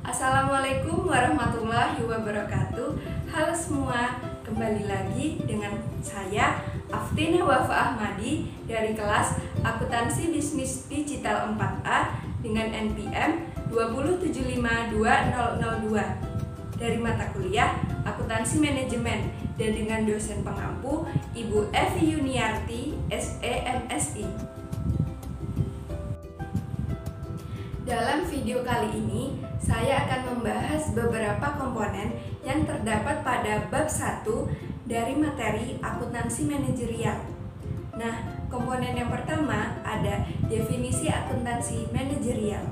Assalamualaikum warahmatullahi wabarakatuh. Halo semua, kembali lagi dengan saya Aftina Wafa Ahmadi dari kelas Akuntansi Bisnis Digital 4A dengan NPM 207520002 dari mata kuliah Akuntansi Manajemen dan dengan dosen pengampu Ibu Evi Yuniarti, SEMSI. Dalam video kali ini, saya akan membahas beberapa komponen yang terdapat pada bab 1 dari materi akuntansi manajerial. Nah, komponen yang pertama ada definisi akuntansi manajerial.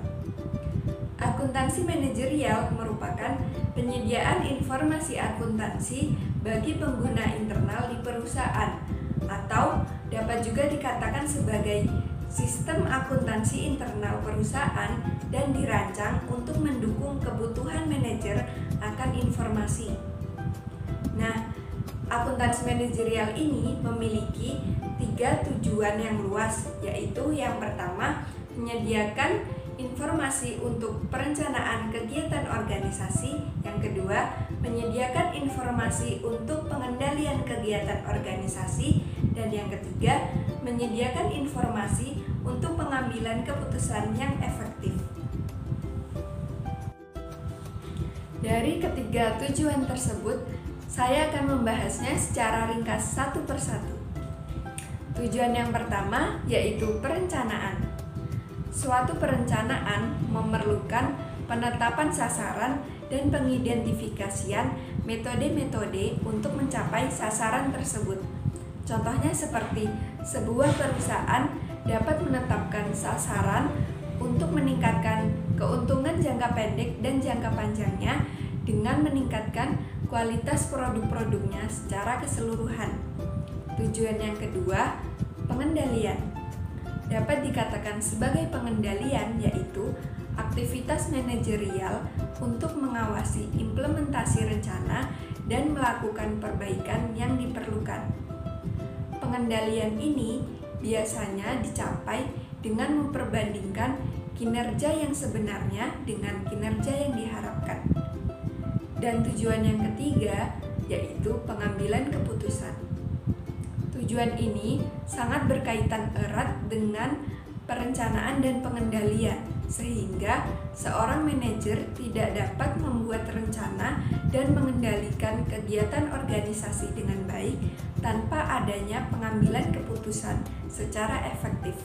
Akuntansi manajerial merupakan penyediaan informasi akuntansi bagi pengguna internal di perusahaan, atau dapat juga dikatakan sebagai sistem akuntansi internal perusahaan dan dirancang untuk mendukung kebutuhan manajer akan informasi. Nah, akuntansi manajerial ini memiliki 3 tujuan yang luas, yaitu yang pertama, menyediakan informasi untuk perencanaan kegiatan organisasi. Yang kedua, menyediakan informasi untuk pengendalian kegiatan organisasi. Dan yang ketiga, menyediakan informasi untuk pengambilan keputusan yang efektif. Dari ketiga tujuan tersebut, saya akan membahasnya secara ringkas satu persatu. Tujuan yang pertama yaitu perencanaan. Suatu perencanaan memerlukan penetapan sasaran dan pengidentifikasian metode-metode untuk mencapai sasaran tersebut. Contohnya seperti sebuah perusahaan dapat menetapkan sasaran untuk meningkatkan keuntungan jangka pendek dan jangka panjangnya dengan meningkatkan kualitas produk-produknya secara keseluruhan. Tujuan yang kedua, pengendalian. Dapat dikatakan sebagai pengendalian yaitu aktivitas manajerial untuk mengawasi implementasi rencana dan melakukan perbaikan yang diperlukan. Pengendalian ini biasanya dicapai dengan memperbandingkan kinerja yang sebenarnya dengan kinerja yang diharapkan. Dan tujuan yang ketiga yaitu pengambilan keputusan. Tujuan ini sangat berkaitan erat dengan perencanaan dan pengendalian, sehingga seorang manajer tidak dapat membuat rencana dan mengendalikan kegiatan organisasi dengan baik tanpa adanya pengambilan keputusan secara efektif.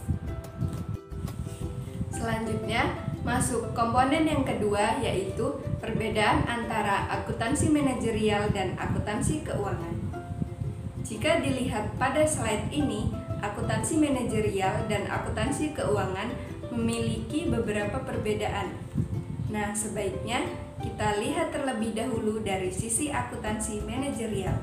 Selanjutnya, masuk komponen yang kedua yaitu perbedaan antara akuntansi manajerial dan akuntansi keuangan. Jika dilihat pada slide ini, akuntansi manajerial dan akuntansi keuangan memiliki beberapa perbedaan. Nah, sebaiknya kita lihat terlebih dahulu dari sisi akuntansi manajerial.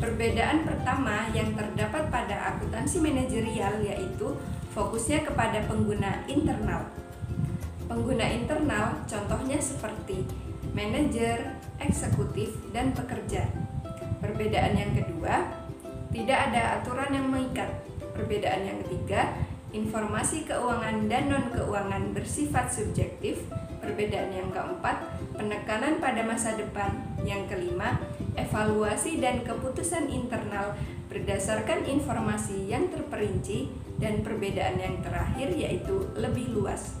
Perbedaan pertama yang terdapat pada akuntansi manajerial yaitu fokusnya kepada pengguna internal. Pengguna internal contohnya seperti manajer, eksekutif, dan pekerja. Perbedaan yang kedua, tidak ada aturan yang mengikat. Perbedaan yang ketiga, informasi keuangan dan non-keuangan bersifat subjektif. Perbedaan yang keempat, penekanan pada masa depan. Yang kelima, evaluasi dan keputusan internal berdasarkan informasi yang terperinci. Dan perbedaan yang terakhir yaitu lebih luas.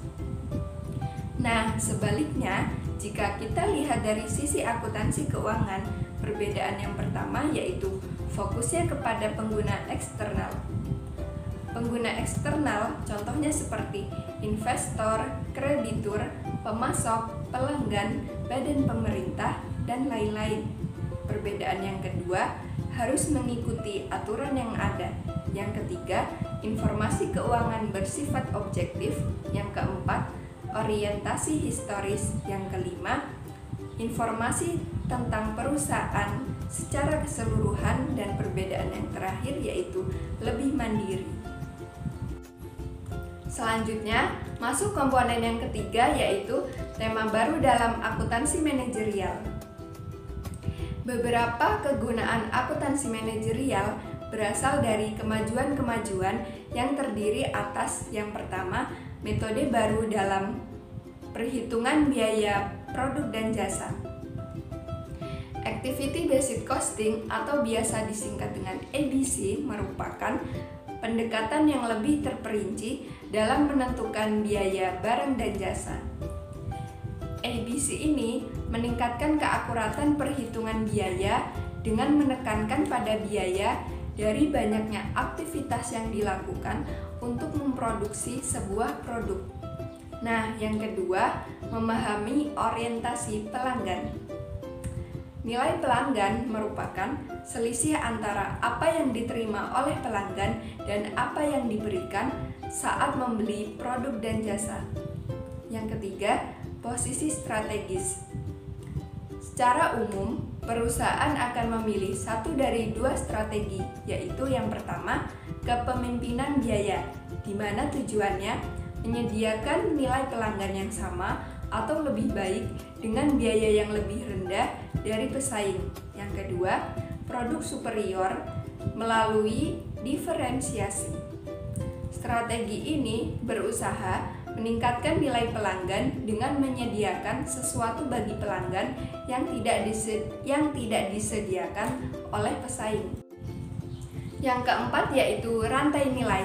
Nah, sebaliknya, jika kita lihat dari sisi akuntansi keuangan, perbedaan yang pertama yaitu fokusnya kepada pengguna eksternal. Pengguna eksternal contohnya seperti investor, kreditur, pemasok, pelanggan, badan pemerintah, dan lain-lain. Perbedaan yang kedua harus mengikuti aturan yang ada. Yang ketiga, informasi keuangan bersifat objektif. Yang keempat, orientasi historis. Yang kelima, informasi tentang perusahaan secara keseluruhan, dan perbedaan yang terakhir yaitu lebih mandiri. Selanjutnya, masuk komponen yang ketiga yaitu tema baru dalam akuntansi manajerial. Beberapa kegunaan akuntansi manajerial berasal dari kemajuan-kemajuan yang terdiri atas yang pertama, metode baru dalam perhitungan biaya produk dan jasa. Activity Based Costing atau biasa disingkat dengan ABC merupakan pendekatan yang lebih terperinci dalam menentukan biaya barang dan jasa. ABC ini meningkatkan keakuratan perhitungan biaya dengan menekankan pada biaya dari banyaknya aktivitas yang dilakukan untuk memproduksi sebuah produk. Nah, yang kedua, memahami orientasi pelanggan. Nilai pelanggan merupakan selisih antara apa yang diterima oleh pelanggan dan apa yang diberikan saat membeli produk dan jasa. Yang ketiga, posisi strategis. Secara umum, perusahaan akan memilih satu dari dua strategi, yaitu yang pertama, kepemimpinan biaya, di mana tujuannya menyediakan nilai pelanggan yang sama atau lebih baik dengan biaya yang lebih rendah dari pesaing. Yang kedua, produk superior melalui diferensiasi. Strategi ini berusaha meningkatkan nilai pelanggan dengan menyediakan sesuatu bagi pelanggan yang tidak disediakan oleh pesaing. Yang keempat yaitu rantai nilai.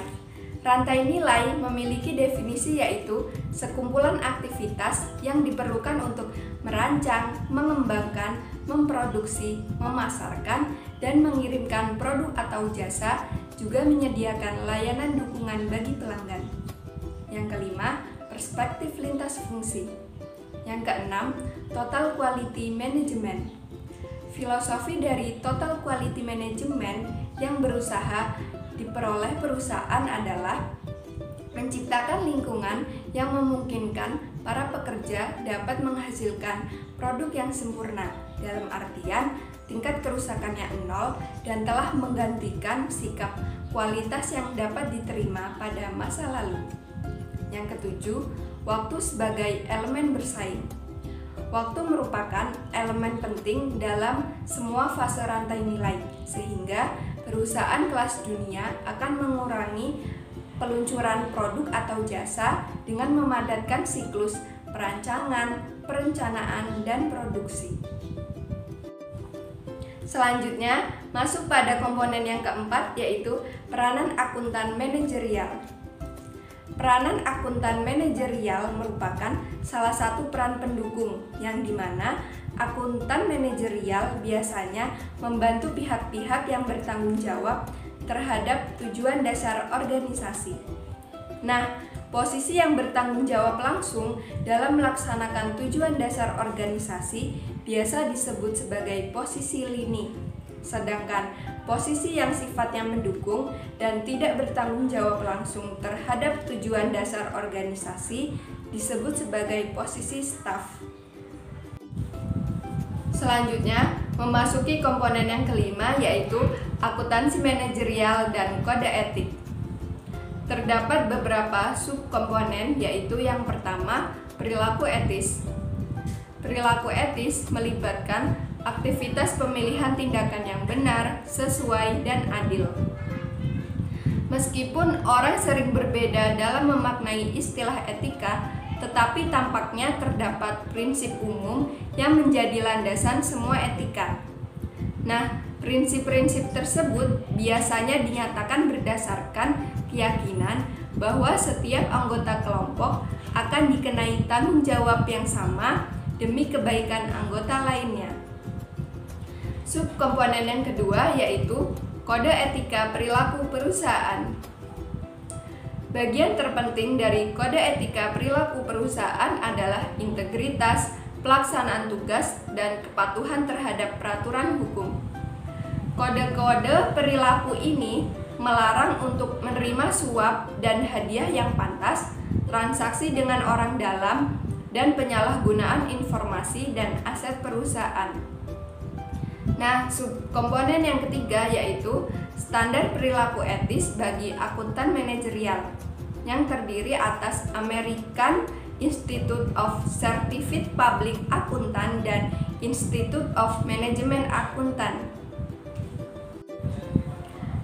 Rantai nilai memiliki definisi yaitu sekumpulan aktivitas yang diperlukan untuk merancang, mengembangkan, memproduksi, memasarkan, dan mengirimkan produk atau jasa, juga menyediakan layanan dukungan bagi pelanggan. Yang kelima, perspektif lintas fungsi. Yang keenam, total quality management. Filosofi dari total quality management yang berusaha diperoleh perusahaan adalah menciptakan lingkungan yang memungkinkan para pekerja dapat menghasilkan produk yang sempurna, dalam artian tingkat kerusakannya nol dan telah menggantikan sikap kualitas yang dapat diterima pada masa lalu. Yang ketujuh, waktu sebagai elemen bersaing. Waktu merupakan elemen penting dalam semua fase rantai nilai, sehingga perusahaan kelas dunia akan mengurangi peluncuran produk atau jasa dengan memadatkan siklus perancangan, perencanaan, dan produksi. Selanjutnya, masuk pada komponen yang keempat, yaitu peranan akuntan manajerial. Peranan akuntan manajerial merupakan salah satu peran pendukung yang dimana akuntan manajerial biasanya membantu pihak-pihak yang bertanggung jawab terhadap tujuan dasar organisasi. Nah, posisi yang bertanggung jawab langsung dalam melaksanakan tujuan dasar organisasi biasa disebut sebagai posisi lini. Sedangkan posisi yang sifatnya mendukung dan tidak bertanggung jawab langsung terhadap tujuan dasar organisasi disebut sebagai posisi staf. Selanjutnya, memasuki komponen yang kelima yaitu akuntansi manajerial dan kode etik. Terdapat beberapa subkomponen yaitu yang pertama, perilaku etis. Perilaku etis melibatkan aktivitas pemilihan tindakan yang benar, sesuai, dan adil. Meskipun orang sering berbeda dalam memaknai istilah etika, tetapi tampaknya terdapat prinsip umum yang menjadi landasan semua etika. Nah, prinsip-prinsip tersebut biasanya dinyatakan berdasarkan keyakinan bahwa setiap anggota kelompok akan dikenai tanggung jawab yang sama demi kebaikan anggota lainnya. Subkomponen yang kedua yaitu kode etika perilaku perusahaan. Bagian terpenting dari kode etika perilaku perusahaan adalah integritas, pelaksanaan tugas, dan kepatuhan terhadap peraturan hukum. Kode-kode perilaku ini melarang untuk menerima suap dan hadiah yang pantas, transaksi dengan orang dalam, dan penyalahgunaan informasi dan aset perusahaan. Nah, subkomponen yang ketiga yaitu standar perilaku etis bagi akuntan manajerial yang terdiri atas American Institute of Certified Public Accountant dan Institute of Management Accountant.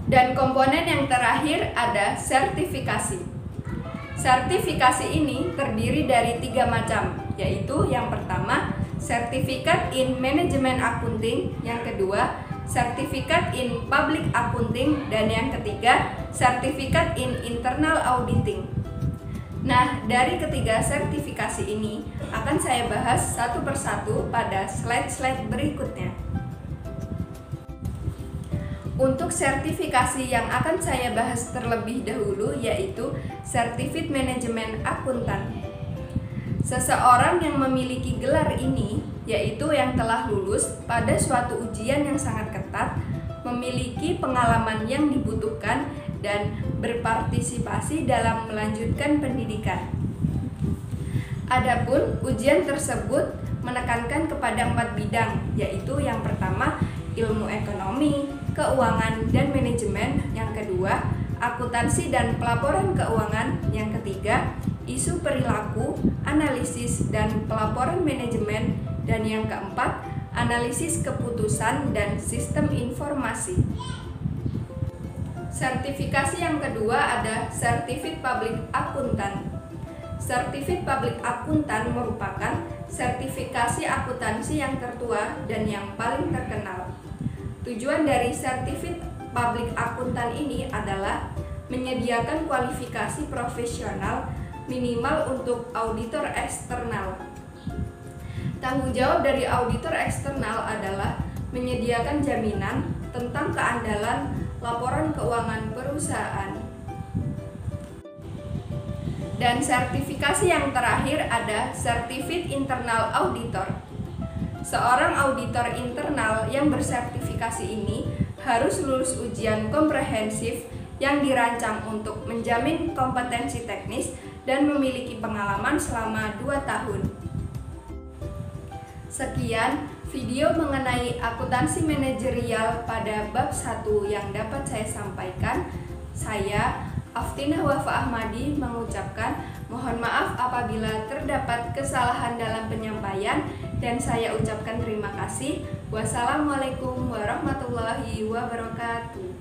Dan komponen yang terakhir ada sertifikasi. Sertifikasi ini terdiri dari 3 macam, yaitu yang pertama, Certificate in Management Accounting, yang kedua, Certificate in Public Accounting, dan yang ketiga, Certificate in Internal Auditing. Nah, dari ketiga sertifikasi ini akan saya bahas satu persatu pada slide-slide berikutnya. Untuk sertifikasi yang akan saya bahas terlebih dahulu yaitu Certified Management Accountant. Seseorang yang memiliki gelar ini, yaitu yang telah lulus pada suatu ujian yang sangat ketat, memiliki pengalaman yang dibutuhkan, dan berpartisipasi dalam melanjutkan pendidikan. Adapun ujian tersebut menekankan kepada 4 bidang, yaitu yang pertama, ilmu ekonomi, keuangan, dan manajemen, yang kedua, akuntansi dan pelaporan keuangan, yang ketiga, isu perilaku, analisis dan pelaporan manajemen, dan yang keempat, analisis keputusan dan sistem informasi. Sertifikasi yang kedua ada Certified Public Accountant. Certified Public Accountant merupakan sertifikasi akuntansi yang tertua dan yang paling terkenal. Tujuan dari Certified Public Accountant ini adalah menyediakan kualifikasi profesional minimal untuk auditor eksternal. Tanggung jawab dari auditor eksternal adalah menyediakan jaminan tentang keandalan laporan keuangan perusahaan. Dan sertifikasi yang terakhir ada Certified Internal Auditor. Seorang auditor internal yang bersertifikasi ini harus lulus ujian komprehensif yang dirancang untuk menjamin kompetensi teknis dan memiliki pengalaman selama 2 tahun. Sekian video mengenai akuntansi manajerial pada bab 1 yang dapat saya sampaikan. Saya, Aftinah Wafa Ahmadi, mengucapkan mohon maaf apabila terdapat kesalahan dalam penyampaian dan saya ucapkan terima kasih. Wassalamualaikum warahmatullahi wabarakatuh.